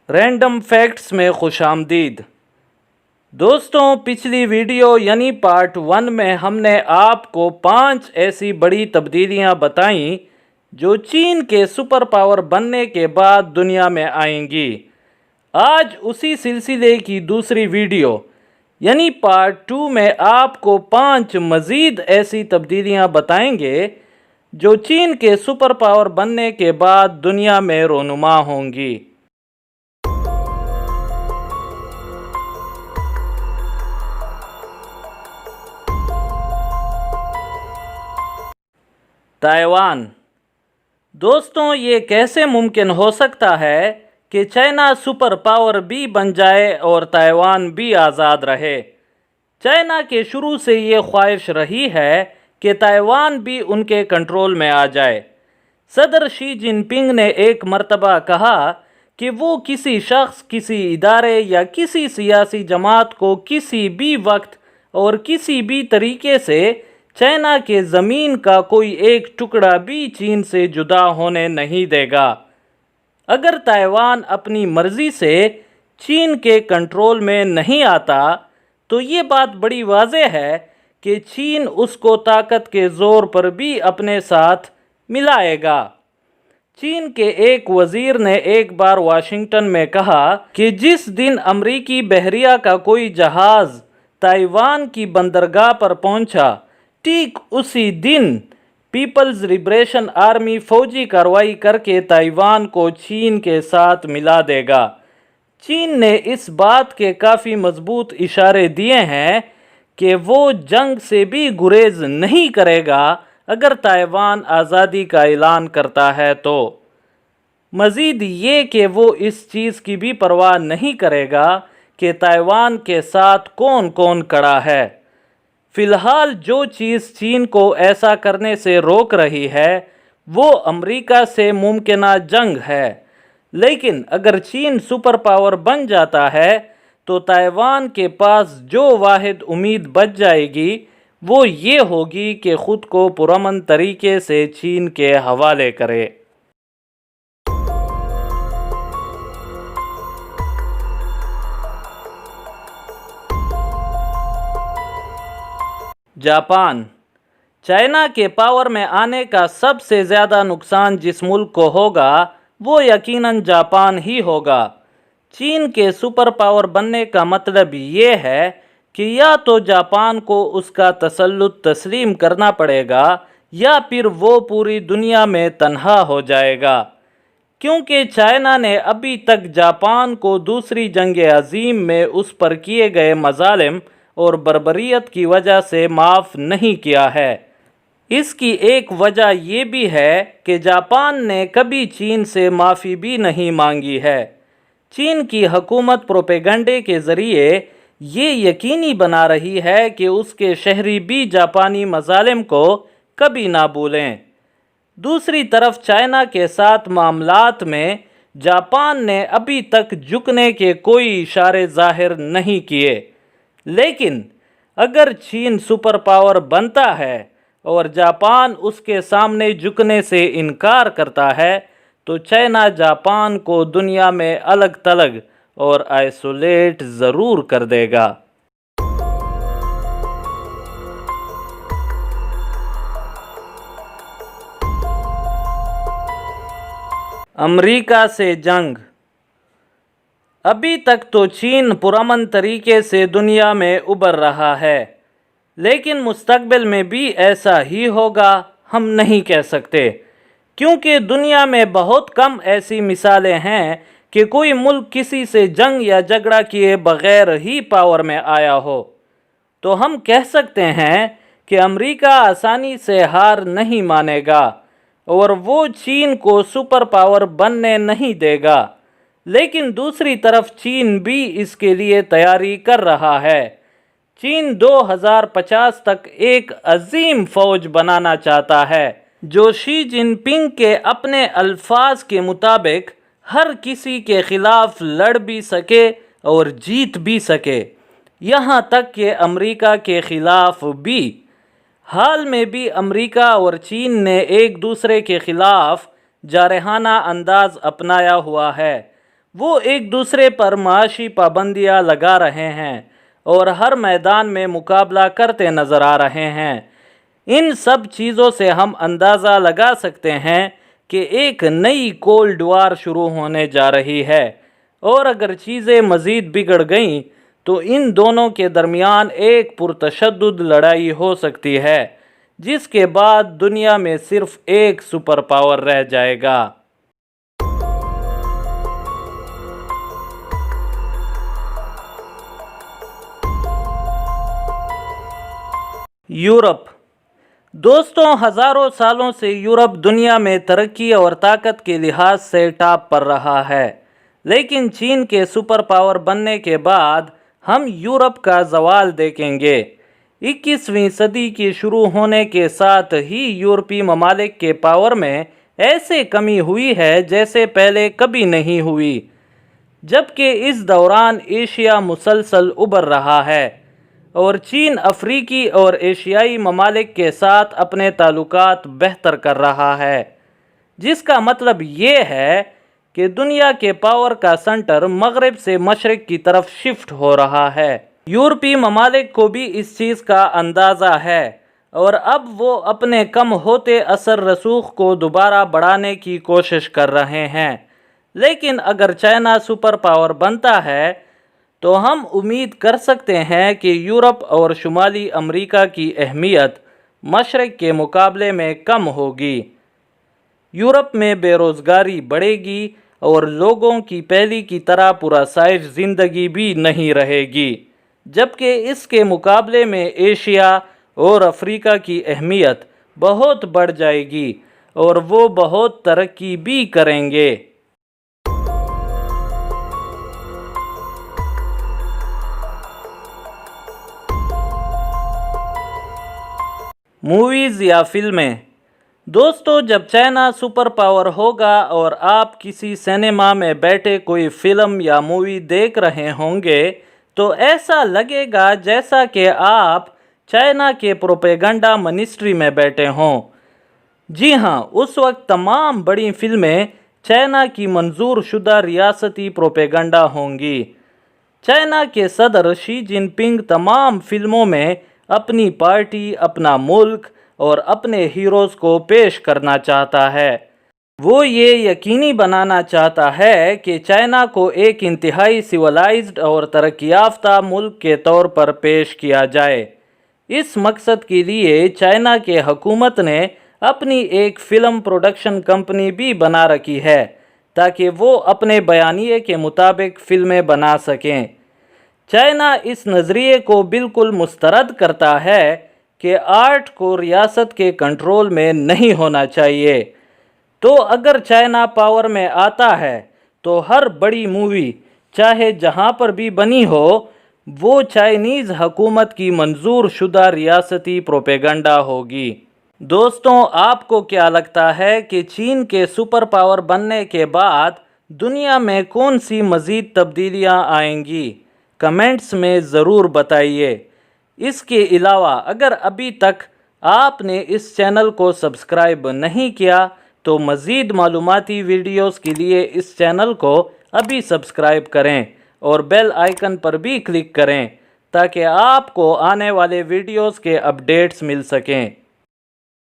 Random facts میں خوش آمدید۔ دوستوں، پچھلی ویڈیو یعنی پارٹ 1 میں ہم نے آپ کو 5 ایسی بڑی تبدیلیاں بتائیں جو چین کے سپر پاور بننے کے بعد دنیا میں آئیں گی۔ آج اسی سلسلے کی دوسری ویڈیو یعنی پارٹ 2 میں آپ کو 5 مزید ایسی تبدیلیاں بتائیں گے جو چین کے سپر پاور بننے کے بعد دنیا میں رونما ہوں گی۔ تائیوان۔ دوستوں، یہ کیسے ممکن ہو سکتا ہے کہ چائنا سپر پاور بھی بن جائے اور تائیوان بھی آزاد رہے؟ چائنا کے شروع سے یہ خواہش رہی ہے کہ تائیوان بھی ان کے کنٹرول میں آ جائے۔ صدر شی جن پنگ نے ایک مرتبہ کہا کہ وہ کسی شخص، کسی ادارے یا کسی سیاسی جماعت کو کسی بھی وقت اور کسی بھی طریقے سے چائنا کے زمین کا کوئی ایک ٹکڑا بھی چین سے جدا ہونے نہیں دے گا۔ اگر تائیوان اپنی مرضی سے چین کے کنٹرول میں نہیں آتا تو یہ بات بڑی واضح ہے کہ چین اس کو طاقت کے زور پر بھی اپنے ساتھ ملائے گا۔ چین کے ایک وزیر نے ایک بار واشنگٹن میں کہا کہ جس دن امریکی بحریہ کا کوئی جہاز تائیوان کی بندرگاہ پر پہنچا، ٹھیک اسی دن پیپلز لبریشن آرمی فوجی کارروائی کر کے تائیوان کو چین کے ساتھ ملا دے گا۔ چین نے اس بات کے کافی مضبوط اشارے دیے ہیں کہ وہ جنگ سے بھی گریز نہیں کرے گا اگر تائیوان آزادی کا اعلان کرتا ہے تو۔ مزید یہ کہ وہ اس چیز کی بھی پرواہ نہیں کرے گا کہ تائیوان کے ساتھ کون کون کھڑا ہے۔ فی الحال جو چیز چین کو ایسا کرنے سے روک رہی ہے وہ امریکہ سے ممکنہ جنگ ہے، لیکن اگر چین سپر پاور بن جاتا ہے تو تائیوان کے پاس جو واحد امید بچ جائے گی وہ یہ ہوگی کہ خود کو پرامن طریقے سے چین کے حوالے کرے۔ جاپان۔ چائنا کے پاور میں آنے کا سب سے زیادہ نقصان جس ملک کو ہوگا وہ یقیناً جاپان ہی ہوگا۔ چین کے سپر پاور بننے کا مطلب یہ ہے کہ یا تو جاپان کو اس کا تسلط تسلیم کرنا پڑے گا یا پھر وہ پوری دنیا میں تنہا ہو جائے گا، کیونکہ چائنا نے ابھی تک جاپان کو دوسری جنگ عظیم میں اس پر کیے گئے مظالم اور بربریت کی وجہ سے معاف نہیں کیا ہے۔ اس کی ایک وجہ یہ بھی ہے کہ جاپان نے کبھی چین سے معافی بھی نہیں مانگی ہے۔ چین کی حکومت پروپیگنڈے کے ذریعے یہ یقینی بنا رہی ہے کہ اس کے شہری بھی جاپانی مظالم کو کبھی نہ بھولیں۔ دوسری طرف چائنا کے ساتھ معاملات میں جاپان نے ابھی تک جھکنے کے کوئی اشارے ظاہر نہیں کیے، لیکن اگر چین سپر پاور بنتا ہے اور جاپان اس کے سامنے جھکنے سے انکار کرتا ہے تو چائنا جاپان کو دنیا میں الگ تھلگ اور آئسولیٹ ضرور کر دے گا۔ امریکہ سے جنگ۔ ابھی تک تو چین پرامن طریقے سے دنیا میں ابھر رہا ہے، لیکن مستقبل میں بھی ایسا ہی ہوگا ہم نہیں کہہ سکتے، کیونکہ دنیا میں بہت کم ایسی مثالیں ہیں کہ کوئی ملک کسی سے جنگ یا جھگڑا کیے بغیر ہی پاور میں آیا ہو۔ تو ہم کہہ سکتے ہیں کہ امریکہ آسانی سے ہار نہیں مانے گا اور وہ چین کو سپر پاور بننے نہیں دے گا، لیکن دوسری طرف چین بھی اس کے لیے تیاری کر رہا ہے۔ چین 2050 تک ایک عظیم فوج بنانا چاہتا ہے جو شی جن پنگ کے اپنے الفاظ کے مطابق ہر کسی کے خلاف لڑ بھی سکے اور جیت بھی سکے، یہاں تک کہ امریکہ کے خلاف بھی۔ حال میں بھی امریکہ اور چین نے ایک دوسرے کے خلاف جارحانہ انداز اپنایا ہوا ہے۔ وہ ایک دوسرے پر معاشی پابندیاں لگا رہے ہیں اور ہر میدان میں مقابلہ کرتے نظر آ رہے ہیں۔ ان سب چیزوں سے ہم اندازہ لگا سکتے ہیں کہ ایک نئی کولڈ وار شروع ہونے جا رہی ہے، اور اگر چیزیں مزید بگڑ گئیں تو ان دونوں کے درمیان ایک پرتشدد لڑائی ہو سکتی ہے، جس کے بعد دنیا میں صرف ایک سپر پاور رہ جائے گا۔ یورپ۔ دوستوں، ہزاروں سالوں سے یورپ دنیا میں ترقی اور طاقت کے لحاظ سے ٹاپ پر رہا ہے، لیکن چین کے سپر پاور بننے کے بعد ہم یورپ کا زوال دیکھیں گے۔ 21ویں صدی کی شروع ہونے کے ساتھ ہی یورپی ممالک کے پاور میں ایسے کمی ہوئی ہے جیسے پہلے کبھی نہیں ہوئی، جبکہ اس دوران ایشیا مسلسل ابھر رہا ہے اور چین افریقی اور ایشیائی ممالک کے ساتھ اپنے تعلقات بہتر کر رہا ہے، جس کا مطلب یہ ہے کہ دنیا کے پاور کا سنٹر مغرب سے مشرق کی طرف شفٹ ہو رہا ہے۔ یورپی ممالک کو بھی اس چیز کا اندازہ ہے اور اب وہ اپنے کم ہوتے اثر رسوخ کو دوبارہ بڑھانے کی کوشش کر رہے ہیں۔ لیکن اگر چائنا سپر پاور بنتا ہے تو ہم امید کر سکتے ہیں کہ یورپ اور شمالی امریکہ کی اہمیت مشرق کے مقابلے میں کم ہوگی۔ یورپ میں بے روزگاری بڑھے گی اور لوگوں کی پہلی کی طرح پراسائش زندگی بھی نہیں رہے گی، جبکہ اس کے مقابلے میں ایشیا اور افریقہ کی اہمیت بہت بڑھ جائے گی اور وہ بہت ترقی بھی کریں گے۔ موویز یا فلمیں۔ دوستو، جب چائنا سپر پاور ہوگا اور آپ کسی سینما میں بیٹھے کوئی فلم یا مووی دیکھ رہے ہوں گے تو ایسا لگے گا جیسا کہ آپ چائنا کے پروپیگنڈا منسٹری میں بیٹھے ہوں۔ جی ہاں، اس وقت تمام بڑی فلمیں چائنا کی منظور شدہ ریاستی پروپیگنڈا ہوں گی۔ چائنا کے صدر شی جن پنگ تمام فلموں میں اپنی پارٹی، اپنا ملک اور اپنے ہیروز کو پیش کرنا چاہتا ہے۔ وہ یہ یقینی بنانا چاہتا ہے کہ چائنا کو ایک انتہائی سویلائزڈ اور ترقی یافتہ ملک کے طور پر پیش کیا جائے۔ اس مقصد کے لیے چائنا کے حکومت نے اپنی ایک فلم پروڈکشن کمپنی بھی بنا رکھی ہے تاکہ وہ اپنے بیانیے کے مطابق فلمیں بنا سکیں۔ چائنا اس نظریے کو بالکل مسترد کرتا ہے کہ آرٹ کو ریاست کے کنٹرول میں نہیں ہونا چاہیے۔ تو اگر چائنا پاور میں آتا ہے تو ہر بڑی مووی چاہے جہاں پر بھی بنی ہو وہ چائنیز حکومت کی منظور شدہ ریاستی پروپیگنڈا ہوگی۔ دوستوں، آپ کو کیا لگتا ہے کہ چین کے سپر پاور بننے کے بعد دنیا میں کون سی مزید تبدیلیاں آئیں گی؟ کمنٹس میں ضرور بتائیے۔ اس کے علاوہ اگر ابھی تک آپ نے اس چینل کو سبسکرائب نہیں کیا تو مزید معلوماتی ویڈیوز کے لیے اس چینل کو ابھی سبسکرائب کریں اور بیل آئیکن پر بھی کلک کریں تاکہ آپ کو آنے والے ویڈیوز کے اپڈیٹس مل سکیں۔